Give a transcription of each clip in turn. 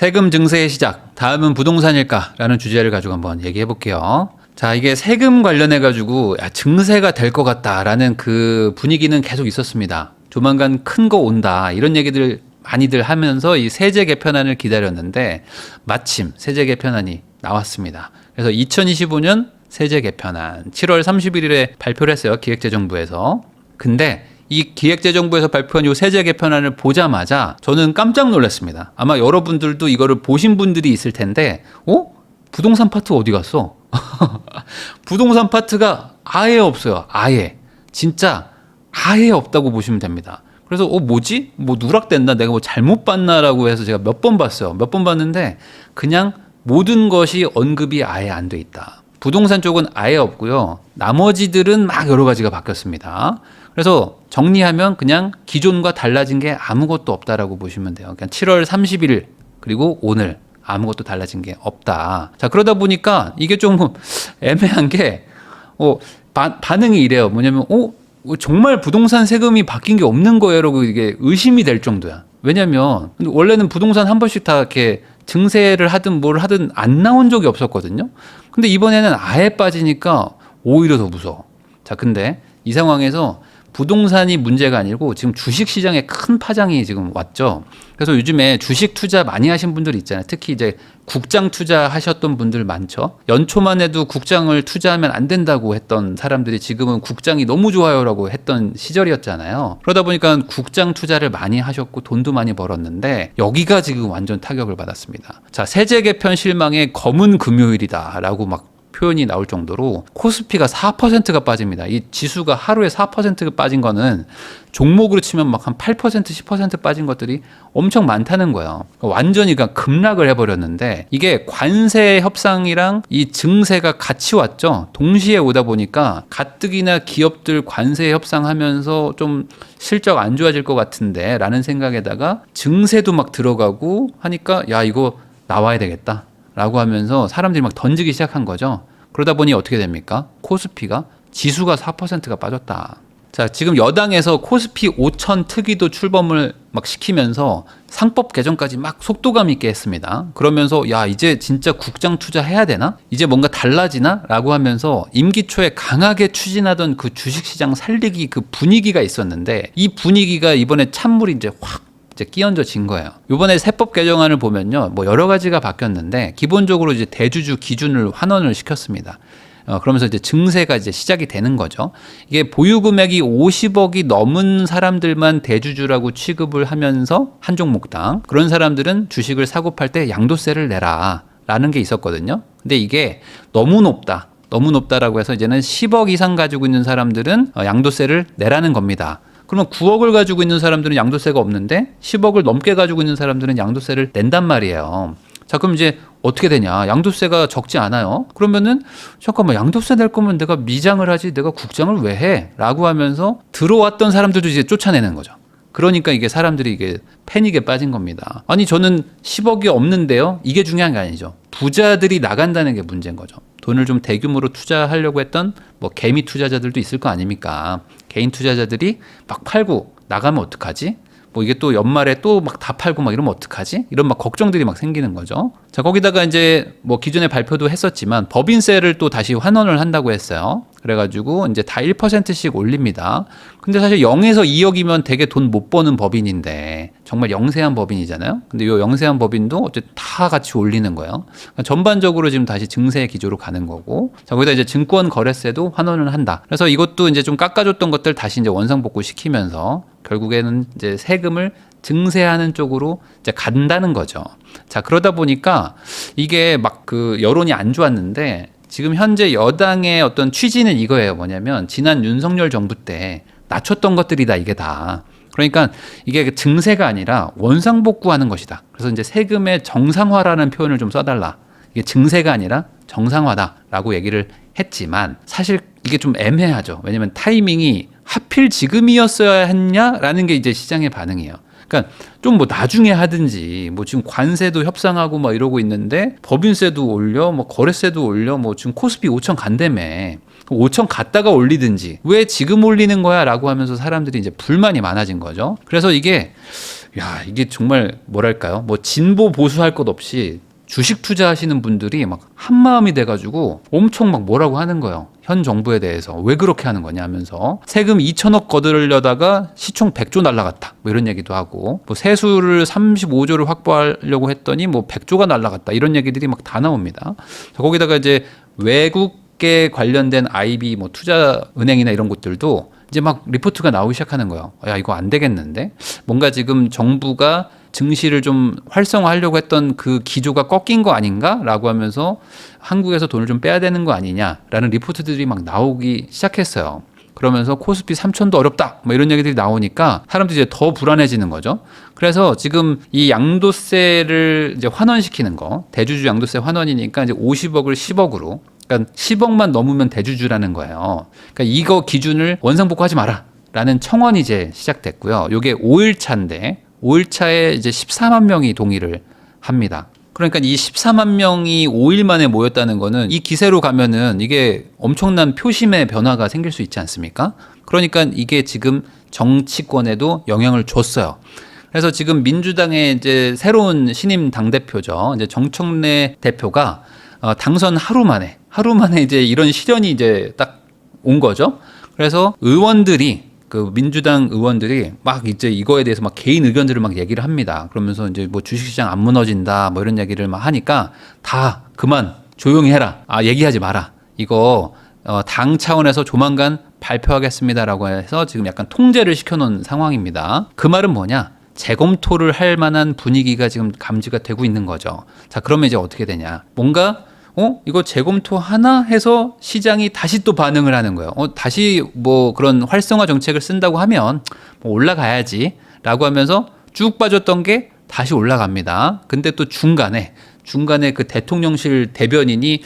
세금 증세의 시작, 다음은 부동산일까라는 주제를 가지고 한번 얘기해 볼게요. 자, 이게 세금 관련해 가지고 증세가 될 것 같다라는 그 분위기는 계속 있었습니다. 조만간 큰 거 온다 이런 얘기들 많이들 하면서 이 세제 개편안을 기다렸는데 마침 세제 개편안이 나왔습니다. 그래서 2025년 세제 개편안 7월 31일에 발표를 했어요. 기획재정부에서. 근데 이 기획재정부에서 발표한 이 세제 개편안을 보자마자 저는 깜짝 놀랐습니다. 아마 여러분들도 이거를 보신 분들이 있을 텐데, 부동산 파트 어디 갔어? 부동산 파트가 아예 없어요. 아예. 진짜 아예 없다고 보시면 됩니다. 그래서 뭐지? 뭐 누락됐나? 내가 뭐 잘못 봤나라고 해서 제가 몇 번 봤어요. 몇 번 봤는데 그냥 모든 것이 언급이 아예 안 돼 있다. 부동산 쪽은 아예 없고요. 나머지들은 막 여러 가지가 바뀌었습니다. 그래서 정리하면 그냥 기존과 달라진 게 아무것도 없다라고 보시면 돼요. 그냥 7월 30일 그리고 오늘 아무것도 달라진 게 없다. 자, 그러다 보니까 이게 좀 애매한 게 반응이 이래요. 뭐냐면 정말 부동산 세금이 바뀐 게 없는 거예요라고 이게 의심이 될 정도야. 왜냐면 원래는 부동산 한 번씩 다 이렇게 증세를 하든 뭘 하든 안 나온 적이 없었거든요. 근데 이번에는 아예 빠지니까 오히려 더 무서워. 자, 근데 이 상황에서 부동산이 문제가 아니고 지금 주식 시장에 큰 파장이 지금 왔죠. 그래서 요즘에 주식 투자 많이 하신 분들 있잖아요. 특히 이제 국장 투자 하셨던 분들 많죠. 연초만 해도 국장을 투자하면 안 된다고 했던 사람들이 지금은 국장이 너무 좋아요라고 했던 시절이었잖아요. 그러다 보니까 국장 투자를 많이 하셨고 돈도 많이 벌었는데 여기가 지금 완전 타격을 받았습니다. 자, 세제 개편 실망의 검은 금요일이다라고 막 표현이 나올 정도로 코스피가 4%가 빠집니다. 이 지수가 하루에 4%가 빠진 거는 종목으로 치면 막 한 8%, 10% 빠진 것들이 엄청 많다는 거예요. 완전히 그냥 급락을 해버렸는데 이게 관세 협상이랑 이 증세가 같이 왔죠. 동시에 오다 보니까 가뜩이나 기업들 관세 협상하면서 좀 실적 안 좋아질 것 같은데 라는 생각에다가 증세도 막 들어가고 하니까 야, 이거 나와야 되겠다 라고 하면서 사람들이 막 던지기 시작한 거죠. 그러다 보니 어떻게 됩니까? 코스피가 지수가 4%가 빠졌다. 자, 지금 여당에서 코스피 5천 특위도 출범을 막 시키면서 상법 개정까지 막 속도감 있게 했습니다. 그러면서 야, 이제 진짜 국장 투자해야 되나? 이제 뭔가 달라지나? 라고 하면서 임기 초에 강하게 추진하던 그 주식시장 살리기 그 분위기가 있었는데 이 분위기가 이번에 찬물이 이제 확 끼얹어진 거예요. 이번에 세법 개정안을 보면요, 뭐 여러 가지가 바뀌었는데 기본적으로 이제 대주주 기준을 환원을 시켰습니다. 그러면서 이제 증세가 이제 시작이 되는 거죠. 이게 보유 금액이 50억이 넘은 사람들만 대주주라고 취급을 하면서 한 종목당 그런 사람들은 주식을 사고 팔 때 양도세를 내라라는 게 있었거든요. 근데 이게 너무 높다라고 해서 이제는 10억 이상 가지고 있는 사람들은 양도세를 내라는 겁니다. 그러면 9억을 가지고 있는 사람들은 양도세가 없는데 10억을 넘게 가지고 있는 사람들은 양도세를 낸단 말이에요. 자, 그럼 이제 어떻게 되냐? 양도세가 적지 않아요. 그러면은 잠깐만, 양도세 낼 거면 내가 미장을 하지 내가 국장을 왜 해? 라고 하면서 들어왔던 사람들도 이제 쫓아내는 거죠. 그러니까 이게 사람들이 이게 패닉에 빠진 겁니다. 아니, 저는 10억이 없는데요. 이게 중요한 게 아니죠. 부자들이 나간다는 게 문제인 거죠. 돈을 좀 대규모로 투자하려고 했던 뭐 개미 투자자들도 있을 거 아닙니까? 개인 투자자들이 막 팔고 나가면 어떡하지? 뭐 이게 또 연말에 또 막 다 팔고 막 이러면 어떡하지? 이런 막 걱정들이 막 생기는 거죠. 자, 거기다가 이제 뭐 기존에 발표도 했었지만 법인세를 또 다시 환원을 한다고 했어요. 그래가지고 이제 다 1%씩 올립니다. 근데 사실 0에서 2억이면 되게 돈 못 버는 법인인데 정말 영세한 법인이잖아요. 근데 이 영세한 법인도 어쨌든 다 같이 올리는 거예요. 그러니까 전반적으로 지금 다시 증세 기조로 가는 거고. 자, 거기다 이제 증권 거래세도 환원을 한다. 그래서 이것도 이제 좀 깎아줬던 것들 다시 이제 원상복구 시키면서 결국에는 이제 세금을 증세하는 쪽으로 이제 간다는 거죠. 자, 그러다 보니까 이게 막 그 여론이 안 좋았는데 지금 현재 여당의 어떤 취지는 이거예요. 뭐냐면 지난 윤석열 정부 때 낮췄던 것들이다, 이게 다. 그러니까 이게 증세가 아니라 원상복구하는 것이다. 그래서 이제 세금의 정상화라는 표현을 좀 써달라. 이게 증세가 아니라 정상화다라고 얘기를 했지만 사실 이게 좀 애매하죠. 왜냐하면 타이밍이 하필 지금이었어야 했냐라는 게 이제 시장의 반응이에요. 그러니까 좀 뭐 나중에 하든지 뭐 지금 관세도 협상하고 막 이러고 있는데 법인세도 올려 뭐 거래세도 올려 뭐 지금 코스피 5천 간다며 5천 갔다가 올리든지 왜 지금 올리는 거야 라고 하면서 사람들이 이제 불만이 많아진 거죠. 그래서 이게 야, 이게 정말 뭐랄까요? 뭐 진보 보수할 것 없이 주식 투자하시는 분들이 막 한마음이 돼가지고 엄청 막 뭐라고 하는 거예요. 현 정부에 대해서 왜 그렇게 하는 거냐 하면서 세금 2천억 거두려다가 시총 100조 날라갔다 뭐 이런 얘기도 하고 뭐 세수를 35조를 확보하려고 했더니 뭐 100조가 날라갔다 이런 얘기들이 막 다 나옵니다. 자, 거기다가 이제 외국계 관련된 IB 뭐 투자은행이나 이런 곳들도 이제 막 리포트가 나오기 시작하는 거예요. 야, 이거 안 되겠는데? 뭔가 지금 정부가 증시를 좀 활성화하려고 했던 그 기조가 꺾인 거 아닌가라고 하면서 한국에서 돈을 좀 빼야 되는 거 아니냐라는 리포트들이 막 나오기 시작했어요. 그러면서 코스피 3천도 어렵다 뭐 이런 얘기들이 나오니까 사람들이 이제 더 불안해지는 거죠. 그래서 지금 이 양도세를 이제 환원시키는 거, 대주주 양도세 환원이니까 이제 50억을 10억으로, 그러니까 10억만 넘으면 대주주라는 거예요. 그러니까 이거 기준을 원상복구하지 마라라는 청원이 이제 시작됐고요. 이게 5일차인데 5일차에 이제 14만 명이 동의를 합니다. 그러니까 이 14만 명이 5일 만에 모였다는 거는 이 기세로 가면은 이게 엄청난 표심의 변화가 생길 수 있지 않습니까? 그러니까 이게 지금 정치권에도 영향을 줬어요. 그래서 지금 민주당의 이제 새로운 신임 당대표죠. 이제 정청래 대표가 당선 하루 만에 이제 이런 시련이 이제 딱 온 거죠. 그래서 그 민주당 의원들이 막 이제 이거에 대해서 막 개인 의견들을 막 얘기를 합니다. 그러면서 이제 뭐 주식시장 안 무너진다 뭐 이런 얘기를 막 하니까 다 그만 조용히 해라. 얘기하지 마라. 이거 당 차원에서 조만간 발표하겠습니다라고 해서 지금 약간 통제를 시켜놓은 상황입니다. 그 말은 뭐냐? 재검토를 할 만한 분위기가 지금 감지가 되고 있는 거죠. 자, 그러면 이제 어떻게 되냐? 뭔가 이거 재검토 하나 해서 시장이 다시 또 반응을 하는 거예요. 다시 뭐 그런 활성화 정책을 쓴다고 하면 뭐 올라가야지 라고 하면서 쭉 빠졌던 게 다시 올라갑니다. 근데 또 중간에 그 대통령실 대변인이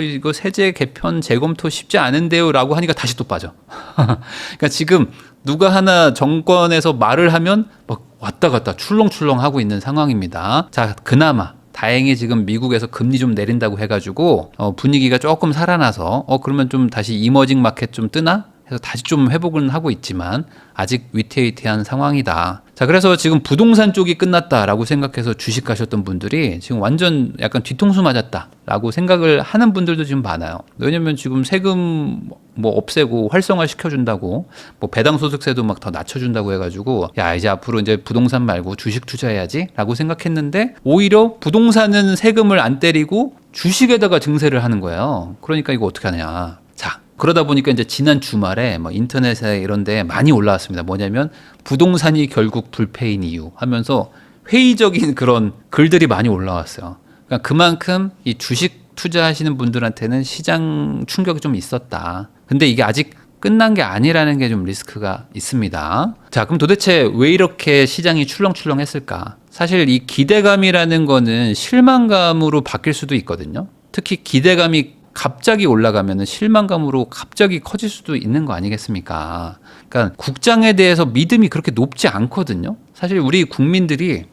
이거 세제 개편 재검토 쉽지 않은데요 라고 하니까 다시 또 빠져. 그러니까 지금 누가 하나 정권에서 말을 하면 막 왔다 갔다 출렁출렁 하고 있는 상황입니다. 자, 그나마 다행히 지금 미국에서 금리 좀 내린다고 해가지고 분위기가 조금 살아나서 그러면 좀 다시 이머징 마켓 좀 뜨나? 해서 다시 좀 회복은 하고 있지만 아직 위태위태한 상황이다. 자, 그래서 지금 부동산 쪽이 끝났다라고 생각해서 주식 가셨던 분들이 지금 완전 약간 뒤통수 맞았다라고 생각을 하는 분들도 지금 많아요. 왜냐면 지금 세금 뭐 없애고 활성화 시켜준다고 뭐 배당소득세도 막 더 낮춰준다고 해가지고 야, 이제 앞으로 이제 부동산 말고 주식 투자해야지라고 생각했는데 오히려 부동산은 세금을 안 때리고 주식에다가 증세를 하는 거예요. 그러니까 이거 어떻게 하냐. 자, 그러다 보니까 이제 지난 주말에 뭐 인터넷에 이런 데 많이 올라왔습니다. 뭐냐면 부동산이 결국 불패인 이유 하면서 회의적인 그런 글들이 많이 올라왔어요. 그러니까 그만큼 이 주식 투자하시는 분들한테는 시장 충격이 좀 있었다. 근데 이게 아직 끝난 게 아니라는 게 좀 리스크가 있습니다. 자, 그럼 도대체 왜 이렇게 시장이 출렁출렁 했을까? 사실 이 기대감이라는 거는 실망감으로 바뀔 수도 있거든요. 특히 기대감이 갑자기 올라가면 실망감으로 갑자기 커질 수도 있는 거 아니겠습니까? 그러니까 국장에 대해서 믿음이 그렇게 높지 않거든요. 사실 우리 국민들이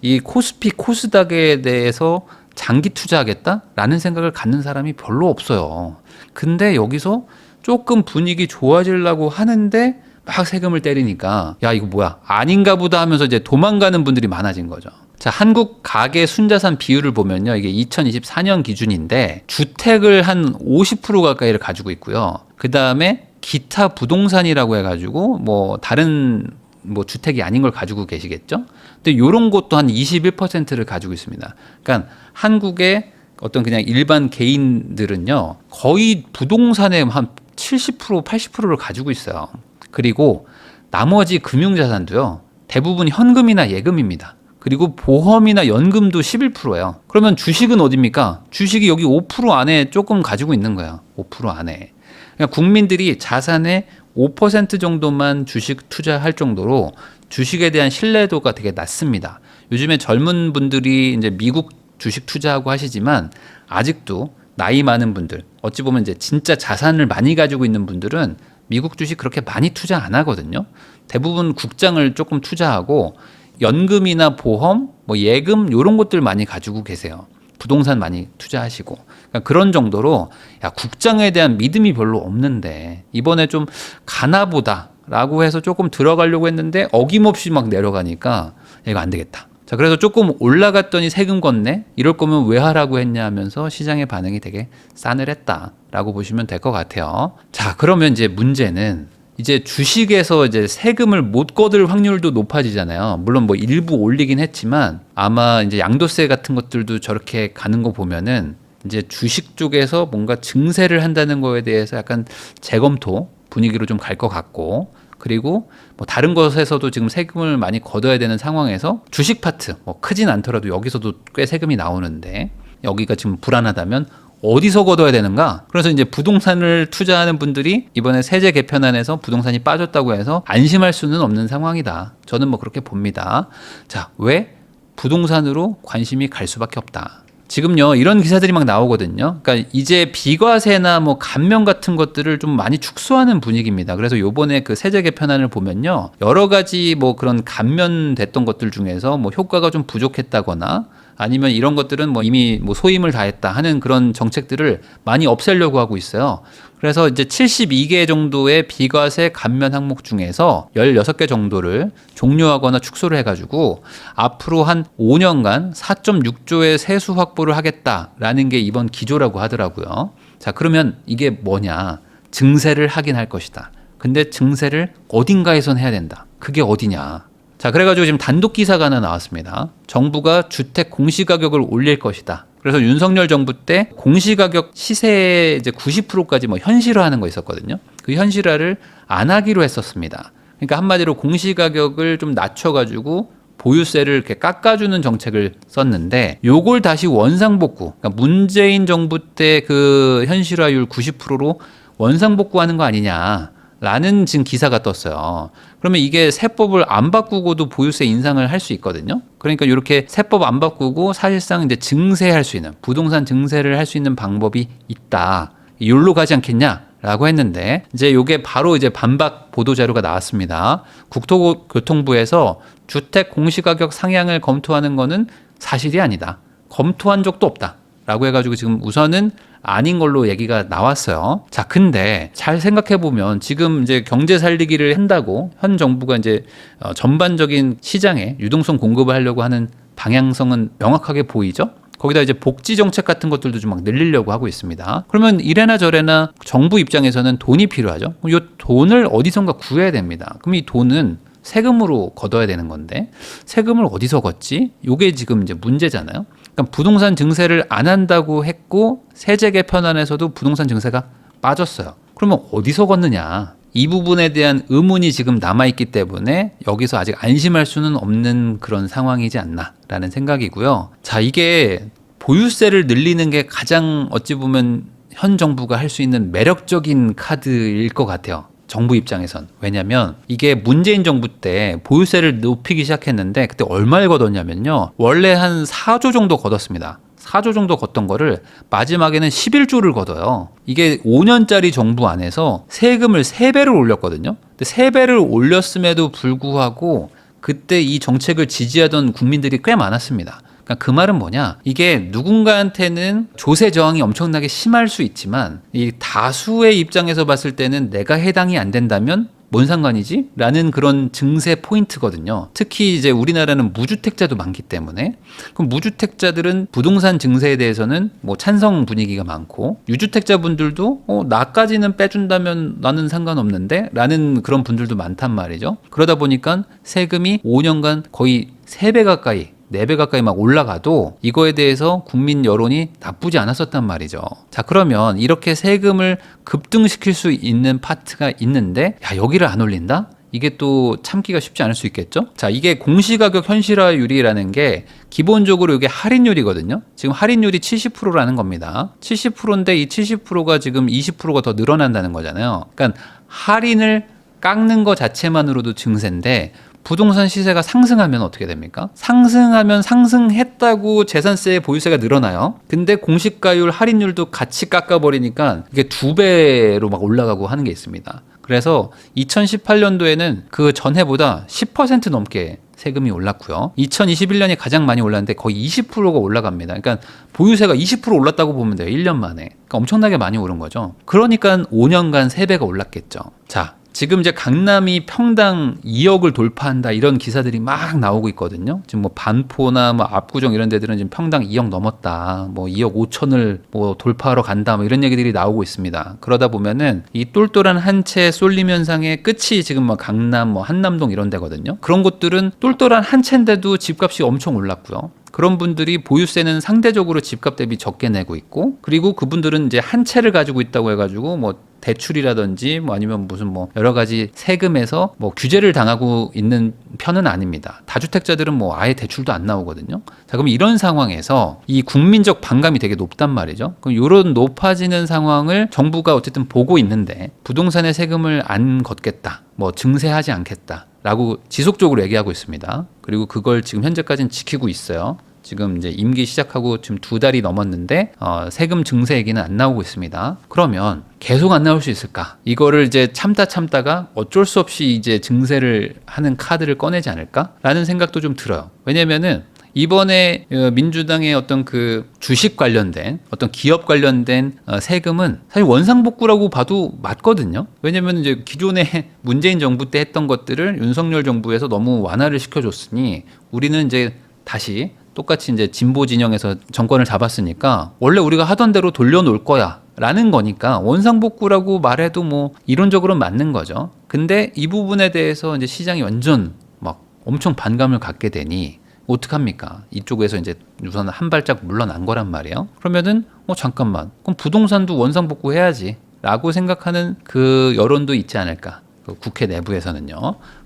이 코스피, 코스닥에 대해서 장기 투자하겠다라는 생각을 갖는 사람이 별로 없어요. 근데 여기서 조금 분위기 좋아지려고 하는데 막 세금을 때리니까 야, 이거 뭐야? 아닌가 보다 하면서 이제 도망가는 분들이 많아진 거죠. 자, 한국 가계 순자산 비율을 보면요. 이게 2024년 기준인데 주택을 한 50% 가까이를 가지고 있고요. 그다음에 기타 부동산이라고 해 가지고 뭐 다른 뭐 주택이 아닌 걸 가지고 계시겠죠? 근데 요런 것도 한 21%를 가지고 있습니다. 그러니까 한국의 어떤 그냥 일반 개인들은요. 거의 부동산의 한 70%, 80%를 가지고 있어요. 그리고 나머지 금융자산도요. 대부분 현금이나 예금입니다. 그리고 보험이나 연금도 11%예요. 그러면 주식은 어딥니까? 주식이 여기 5% 안에 조금 가지고 있는 거예요. 5% 안에. 그러니까 국민들이 자산의 5% 정도만 주식 투자할 정도로 주식에 대한 신뢰도가 되게 낮습니다. 요즘에 젊은 분들이 이제 미국 주식 투자하고 하시지만 아직도 나이 많은 분들, 어찌 보면 이제 진짜 자산을 많이 가지고 있는 분들은 미국 주식 그렇게 많이 투자 안 하거든요. 대부분 국장을 조금 투자하고 연금이나 보험, 뭐 예금 이런 것들 많이 가지고 계세요. 부동산 많이 투자하시고. 그러니까 그런 정도로 야, 국장에 대한 믿음이 별로 없는데 이번에 좀 가나보다라고 해서 조금 들어가려고 했는데 어김없이 막 내려가니까 이거 안 되겠다. 자, 그래서 조금 올라갔더니 세금 걷네? 이럴 거면 왜 하라고 했냐 하면서 시장의 반응이 되게 싸늘했다라고 보시면 될 것 같아요. 자, 그러면 이제 문제는 이제 주식에서 이제 세금을 못 거둘 확률도 높아지잖아요. 물론 뭐 일부 올리긴 했지만 아마 이제 양도세 같은 것들도 저렇게 가는 거 보면은 이제 주식 쪽에서 뭔가 증세를 한다는 거에 대해서 약간 재검토 분위기로 좀 갈 것 같고, 그리고 뭐 다른 것에서도 지금 세금을 많이 걷어야 되는 상황에서 주식 파트 뭐 크진 않더라도 여기서도 꽤 세금이 나오는데 여기가 지금 불안하다면 어디서 걷어야 되는가? 그래서 이제 부동산을 투자하는 분들이 이번에 세제 개편안에서 부동산이 빠졌다고 해서 안심할 수는 없는 상황이다. 저는 뭐 그렇게 봅니다. 자, 왜 부동산으로 관심이 갈 수밖에 없다. 지금요, 이런 기사들이 막 나오거든요. 그러니까 이제 비과세나 뭐 감면 같은 것들을 좀 많이 축소하는 분위기입니다. 그래서 요번에 그 세제 개편안을 보면요, 여러 가지 뭐 그런 감면됐던 것들 중에서 뭐 효과가 좀 부족했다거나 아니면 이런 것들은 뭐 이미 뭐 소임을 다했다 하는 그런 정책들을 많이 없애려고 하고 있어요. 그래서 이제 72개 정도의 비과세 감면 항목 중에서 16개 정도를 종료하거나 축소를 해가지고 앞으로 한 5년간 4.6조의 세수 확보를 하겠다라는 게 이번 기조라고 하더라고요. 자, 그러면 이게 뭐냐? 증세를 하긴 할 것이다. 근데 증세를 어딘가에선 해야 된다. 그게 어디냐? 자, 그래가지고 지금 단독 기사가 하나 나왔습니다. 정부가 주택 공시가격을 올릴 것이다. 그래서 윤석열 정부 때 공시가격 시세 이제 90%까지 뭐 현실화하는 거 있었거든요. 그 현실화를 안 하기로 했었습니다. 그러니까 한마디로 공시가격을 좀 낮춰가지고 보유세를 이렇게 깎아주는 정책을 썼는데 요걸 다시 원상복구, 그러니까 문재인 정부 때 그 현실화율 90%로 원상복구하는 거 아니냐라는 지금 기사가 떴어요. 그러면 이게 세법을 안 바꾸고도 보유세 인상을 할 수 있거든요. 그러니까 이렇게 세법 안 바꾸고 사실상 이제 증세할 수 있는, 부동산 증세를 할 수 있는 방법이 있다. 이걸로 가지 않겠냐라고 했는데 이제 요게 바로 이제 반박 보도 자료가 나왔습니다. 국토교통부에서 주택 공시가격 상향을 검토하는 거는 사실이 아니다. 검토한 적도 없다. 라고 해가지고 지금 우선은 아닌 걸로 얘기가 나왔어요. 자, 근데 잘 생각해 보면 지금 이제 경제 살리기를 한다고 현 정부가 이제 전반적인 시장에 유동성 공급을 하려고 하는 방향성은 명확하게 보이죠? 거기다 이제 복지 정책 같은 것들도 좀 막 늘리려고 하고 있습니다. 그러면 이래나 저래나 정부 입장에서는 돈이 필요하죠. 이 돈을 어디선가 구해야 됩니다. 그럼 이 돈은 세금으로 걷어야 되는 건데 세금을 어디서 걷지? 이게 지금 이제 문제잖아요. 그러니까 부동산 증세를 안 한다고 했고 세제 개편안에서도 부동산 증세가 빠졌어요. 그러면 어디서 걷느냐? 이 부분에 대한 의문이 지금 남아있기 때문에 여기서 아직 안심할 수는 없는 그런 상황이지 않나라는 생각이고요. 자, 이게 보유세를 늘리는 게 가장 어찌 보면 현 정부가 할 수 있는 매력적인 카드일 것 같아요. 정부 입장에선. 왜냐면 이게 문재인 정부 때 보유세를 높이기 시작했는데 그때 얼마를 걷었냐면요. 원래 한 4조 정도 걷었습니다. 4조 정도 걷던 거를 마지막에는 11조를 걷어요. 이게 5년짜리 정부 안에서 세금을 3배를 올렸거든요. 근데 3배를 올렸음에도 불구하고 그때 이 정책을 지지하던 국민들이 꽤 많았습니다. 그러니까 그 말은 뭐냐? 이게 누군가한테는 조세 저항이 엄청나게 심할 수 있지만 이 다수의 입장에서 봤을 때는 내가 해당이 안 된다면 뭔 상관이지? 라는 그런 증세 포인트거든요. 특히 이제 우리나라는 무주택자도 많기 때문에 그럼 무주택자들은 부동산 증세에 대해서는 뭐 찬성 분위기가 많고 유주택자 분들도 나까지는 빼준다면 나는 상관없는데 라는 그런 분들도 많단 말이죠. 그러다 보니까 세금이 5년간 거의 3배 가까이 4배 가까이 막 올라가도 이거에 대해서 국민 여론이 나쁘지 않았었단 말이죠. 자, 그러면 이렇게 세금을 급등시킬 수 있는 파트가 있는데 야, 여기를 안 올린다? 이게 또 참기가 쉽지 않을 수 있겠죠? 자, 이게 공시가격 현실화율이라는 게 기본적으로 이게 할인율이거든요. 지금 할인율이 70%라는 겁니다. 70%인데 이 70%가 지금 20%가 더 늘어난다는 거잖아요. 그러니까 할인을 깎는 것 자체만으로도 증세인데 부동산 시세가 상승하면 어떻게 됩니까? 상승하면 상승했다고 재산세 보유세가 늘어나요. 근데 공시가율 할인율도 같이 깎아버리니까 이게 2배로 막 올라가고 하는 게 있습니다. 그래서 2018년도에는 그 전해보다 10% 넘게 세금이 올랐고요. 2021년이 가장 많이 올랐는데 거의 20%가 올라갑니다. 그러니까 보유세가 20% 올랐다고 보면 돼요. 1년 만에. 그러니까 엄청나게 많이 오른 거죠. 그러니까 5년간 3배가 올랐겠죠. 자, 지금 이제 강남이 평당 2억을 돌파한다 이런 기사들이 막 나오고 있거든요. 지금 뭐 반포나 뭐 압구정 이런 데들은 지금 평당 2억 넘었다. 뭐 2억 5천을 뭐 돌파하러 간다. 뭐 이런 얘기들이 나오고 있습니다. 그러다 보면은 이 똘똘한 한 채 쏠림 현상의 끝이 지금 뭐 강남, 뭐 한남동 이런 데거든요. 그런 곳들은 똘똘한 한 채인데도 집값이 엄청 올랐고요. 그런 분들이 보유세는 상대적으로 집값 대비 적게 내고 있고, 그리고 그분들은 이제 한 채를 가지고 있다고 해가지고 뭐 대출이라든지 뭐 아니면 무슨 뭐 여러 가지 세금에서 뭐 규제를 당하고 있는 편은 아닙니다. 다주택자들은 뭐 아예 대출도 안 나오거든요. 자, 그럼 이런 상황에서 이 국민적 반감이 되게 높단 말이죠. 그럼 이런 높아지는 상황을 정부가 어쨌든 보고 있는데 부동산의 세금을 안 걷겠다, 뭐 증세하지 않겠다 라고 지속적으로 얘기하고 있습니다. 그리고 그걸 지금 현재까지는 지키고 있어요. 지금 이제 임기 시작하고 지금 2달이 넘었는데 세금 증세 얘기는 안 나오고 있습니다. 그러면 계속 안 나올 수 있을까? 이거를 이제 참다가 어쩔 수 없이 이제 증세를 하는 카드를 꺼내지 않을까라는 생각도 좀 들어요. 왜냐면은 이번에 민주당의 어떤 그 주식 관련된 어떤 기업 관련된 세금은 사실 원상복구라고 봐도 맞거든요. 왜냐면 이제 기존에 문재인 정부 때 했던 것들을 윤석열 정부에서 너무 완화를 시켜줬으니 우리는 이제 다시 똑같이 이제 진보 진영에서 정권을 잡았으니까 원래 우리가 하던 대로 돌려놓을 거야 라는 거니까 원상복구라고 말해도 뭐 이론적으로는 맞는 거죠. 근데 이 부분에 대해서 이제 시장이 완전 막 엄청 반감을 갖게 되니 어떡합니까? 이쪽에서 이제 우선 한 발짝 물러난 거란 말이에요. 그러면은 잠깐만, 그럼 부동산도 원상복구 해야지 라고 생각하는 그 여론도 있지 않을까? 그 국회 내부에서는요.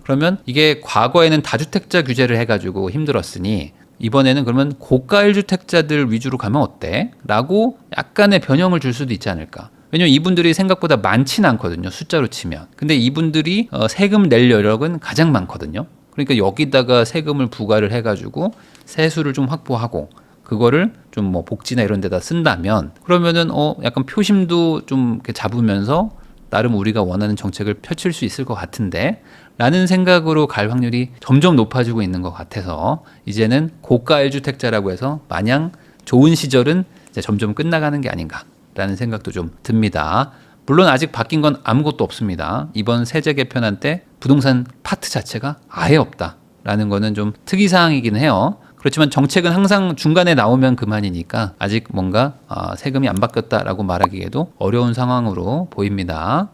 그러면 이게 과거에는 다주택자 규제를 해가지고 힘들었으니 이번에는 그러면 고가 1주택자들 위주로 가면 어때? 라고 약간의 변형을 줄 수도 있지 않을까? 왜냐면 이분들이 생각보다 많지는 않거든요. 숫자로 치면. 근데 이분들이 세금 낼 여력은 가장 많거든요. 그러니까 여기다가 세금을 부과를 해가지고 세수를 좀 확보하고 그거를 좀 뭐 복지나 이런 데다 쓴다면 그러면은 약간 표심도 좀 이렇게 잡으면서 나름 우리가 원하는 정책을 펼칠 수 있을 것 같은데 라는 생각으로 갈 확률이 점점 높아지고 있는 것 같아서 이제는 고가 1주택자라고 해서 마냥 좋은 시절은 이제 점점 끝나가는 게 아닌가라는 생각도 좀 듭니다. 물론 아직 바뀐 건 아무것도 없습니다. 이번 세제 개편안 때 부동산 파트 자체가 아예 없다라는 거는 좀 특이사항이긴 해요. 그렇지만 정책은 항상 중간에 나오면 그만이니까 아직 뭔가 세금이 안 바뀌었다라고 말하기에도 어려운 상황으로 보입니다.